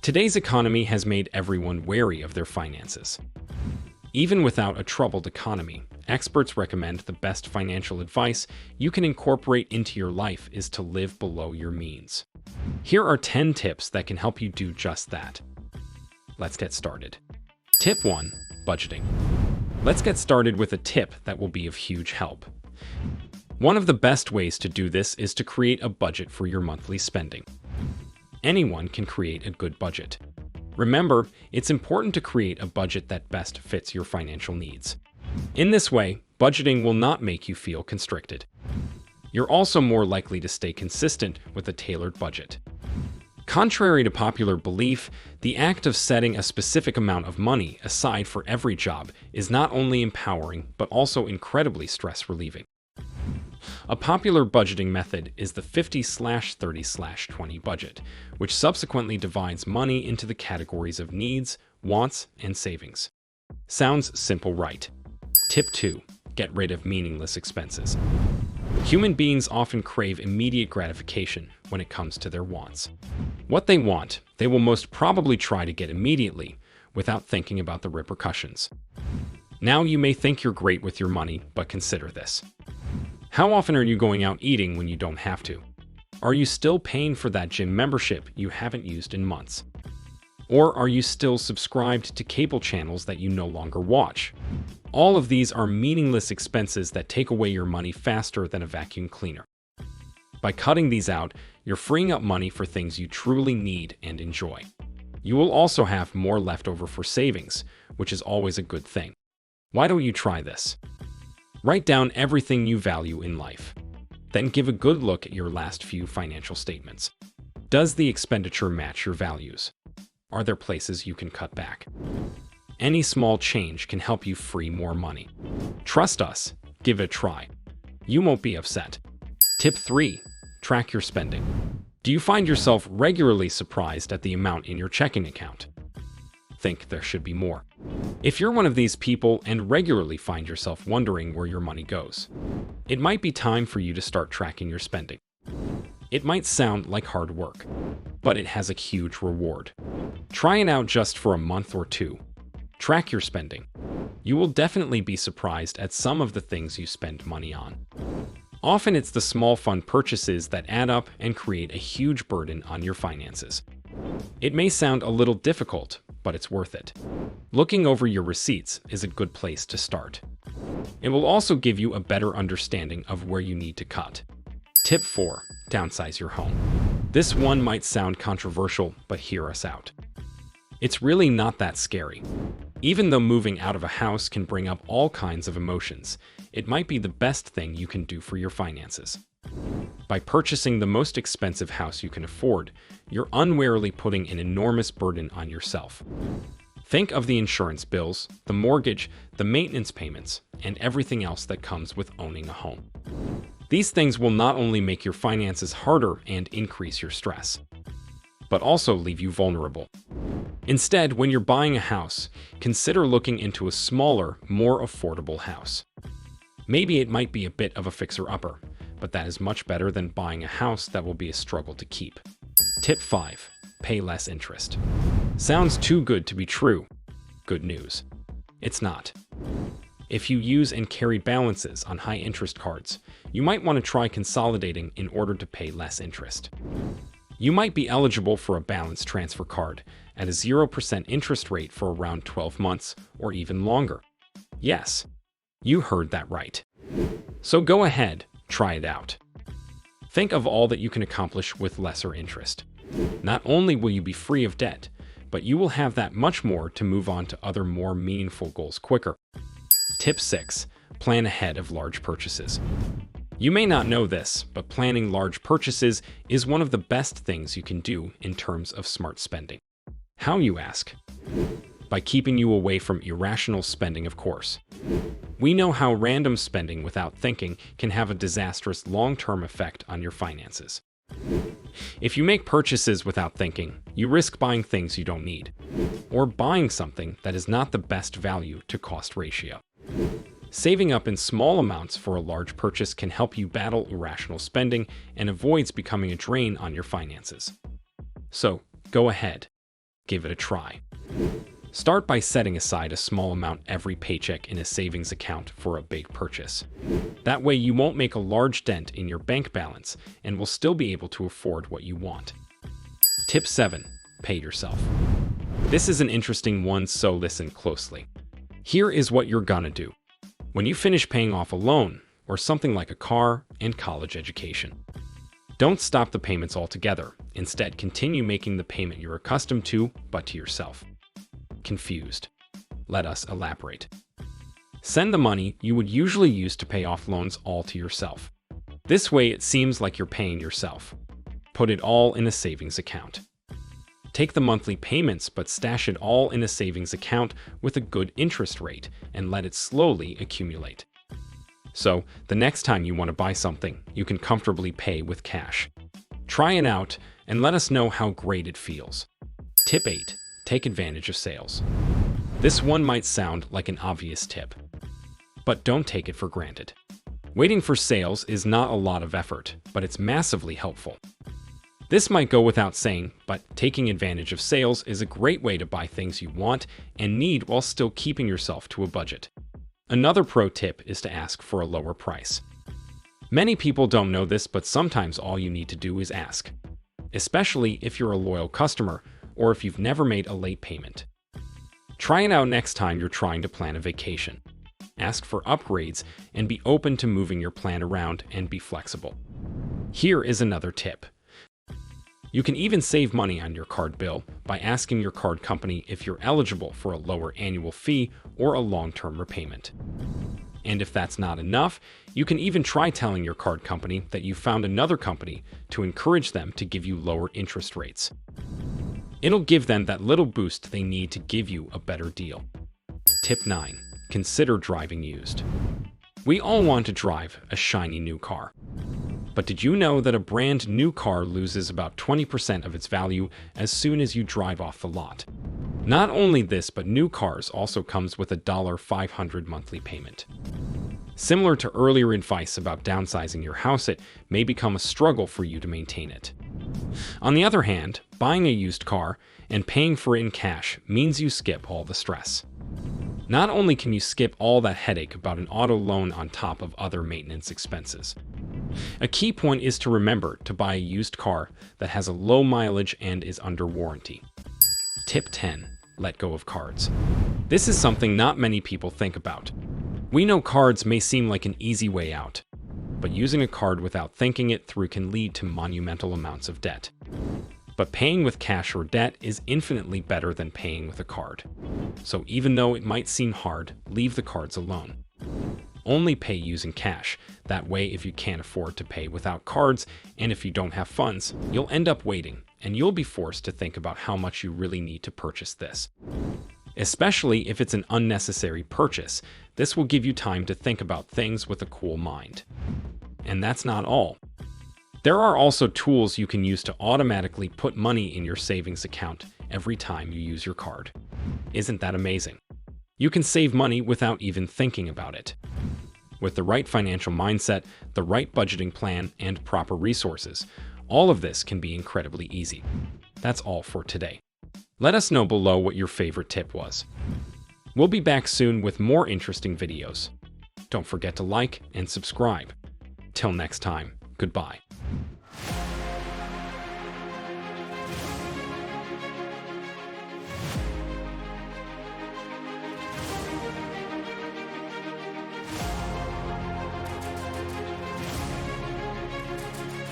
Today's economy has made everyone wary of their finances. Even without a troubled economy, experts recommend the best financial advice you can incorporate into your life is to live below your means. Here are 10 tips that can help you do just that. Let's get started. Tip 1. Budgeting. Let's get started with a tip that will be of huge help. One of the best ways to do this is to create a budget for your monthly spending. Anyone can create a good budget. Remember, it's important to create a budget that best fits your financial needs. In this way, budgeting will not make you feel constricted. You're also more likely to stay consistent with a tailored budget. Contrary to popular belief, the act of setting a specific amount of money aside for every job is not only empowering but also incredibly stress-relieving. A popular budgeting method is the 50/30/20 budget, which subsequently divides money into the categories of needs, wants, and savings. Sounds simple, right? Tip 2. Get rid of meaningless expenses. Human beings often crave immediate gratification when it comes to their wants. What they want, they will most probably try to get immediately without thinking about the repercussions. Now you may think you're great with your money, but consider this. How often are you going out eating when you don't have to? Are you still paying for that gym membership you haven't used in months? Or are you still subscribed to cable channels that you no longer watch? All of these are meaningless expenses that take away your money faster than a vacuum cleaner. By cutting these out, you're freeing up money for things you truly need and enjoy. You will also have more left over for savings, which is always a good thing. Why don't you try this? Write down everything you value in life. Then give a good look at your last few financial statements. Does the expenditure match your values? Are there places you can cut back? Any small change can help you free more money. Trust us, give it a try. You won't be upset. Tip 3. Track your spending. Do you find yourself regularly surprised at the amount in your checking account? Think there should be more. If you're one of these people and regularly find yourself wondering where your money goes, it might be time for you to start tracking your spending. It might sound like hard work, but it has a huge reward. Try it out just for a month or two. Track your spending. You will definitely be surprised at some of the things you spend money on. Often it's the small fun purchases that add up and create a huge burden on your finances. It may sound a little difficult, but it's worth it. Looking over your receipts is a good place to start. It will also give you a better understanding of where you need to cut. Tip 4. Downsize your home. This one might sound controversial, but hear us out. It's really not that scary. Even though moving out of a house can bring up all kinds of emotions, it might be the best thing you can do for your finances. By purchasing the most expensive house you can afford, you're unwarily putting an enormous burden on yourself. Think of the insurance bills, the mortgage, the maintenance payments, and everything else that comes with owning a home. These things will not only make your finances harder and increase your stress, but also leave you vulnerable. Instead, when you're buying a house, consider looking into a smaller, more affordable house. Maybe it might be a bit of a fixer-upper, but that is much better than buying a house that will be a struggle to keep. Tip 5. Pay less interest. Sounds too good to be true. Good news. It's not. If you use and carry balances on high-interest cards, you might want to try consolidating in order to pay less interest. You might be eligible for a balance transfer card at a 0% interest rate for around 12 months or even longer. Yes, you heard that right. So go ahead, try it out. Think of all that you can accomplish with lesser interest. Not only will you be free of debt, but you will have that much more to move on to other more meaningful goals quicker. Tip 6. Plan ahead of large purchases. You may not know this, but planning large purchases is one of the best things you can do in terms of smart spending. How, you ask? By keeping you away from irrational spending, of course. We know how random spending without thinking can have a disastrous long-term effect on your finances. If you make purchases without thinking, you risk buying things you don't need, or buying something that is not the best value to cost ratio. Saving up in small amounts for a large purchase can help you battle irrational spending and avoids becoming a drain on your finances. So, go ahead. Give it a try. Start by setting aside a small amount every paycheck in a savings account for a big purchase. That way you won't make a large dent in your bank balance and will still be able to afford what you want. Tip 7. Pay yourself. This is an interesting one, so listen closely. Here is what you're gonna do. When you finish paying off a loan, or something like a car and college education, don't stop the payments altogether. Instead, continue making the payment you're accustomed to, but to yourself. Confused? Let us elaborate. Send the money you would usually use to pay off loans all to yourself. This way it seems like you're paying yourself. Put it all in a savings account. Take the monthly payments, but stash it all in a savings account with a good interest rate and let it slowly accumulate. So, the next time you want to buy something, you can comfortably pay with cash. Try it out and let us know how great it feels. Tip 8. Take advantage of sales. This one might sound like an obvious tip, but don't take it for granted. Waiting for sales is not a lot of effort, but it's massively helpful. This might go without saying, but taking advantage of sales is a great way to buy things you want and need while still keeping yourself to a budget. Another pro tip is to ask for a lower price. Many people don't know this, but sometimes all you need to do is ask, especially if you're a loyal customer or if you've never made a late payment. Try it out next time you're trying to plan a vacation. Ask for upgrades and be open to moving your plan around and be flexible. Here is another tip. You can even save money on your card bill by asking your card company if you're eligible for a lower annual fee or a long-term repayment. And if that's not enough, you can even try telling your card company that you found another company to encourage them to give you lower interest rates. It'll give them that little boost they need to give you a better deal. Tip 9. Consider driving used. We all want to drive a shiny new car. But did you know that a brand new car loses about 20% of its value as soon as you drive off the lot? Not only this, but new cars also comes with a $500 monthly payment. Similar to earlier advice about downsizing your house, it may become a struggle for you to maintain it. On the other hand, buying a used car and paying for it in cash means you skip all the stress. Not only can you skip all that headache about an auto loan on top of other maintenance expenses. A key point is to remember to buy a used car that has a low mileage and is under warranty. Tip 10. Let go of cards. This is something not many people think about. We know cards may seem like an easy way out, but using a card without thinking it through can lead to monumental amounts of debt. But paying with cash or debt is infinitely better than paying with a card. So even though it might seem hard, leave the cards alone. Only pay using cash. That way, if you can't afford to pay without cards, and if you don't have funds, you'll end up waiting, and you'll be forced to think about how much you really need to purchase this. Especially if it's an unnecessary purchase, this will give you time to think about things with a cool mind. And that's not all. There are also tools you can use to automatically put money in your savings account every time you use your card. Isn't that amazing? You can save money without even thinking about it. With the right financial mindset, the right budgeting plan, and proper resources, all of this can be incredibly easy. That's all for today. Let us know below what your favorite tip was. We'll be back soon with more interesting videos. Don't forget to like and subscribe. Till next time, goodbye.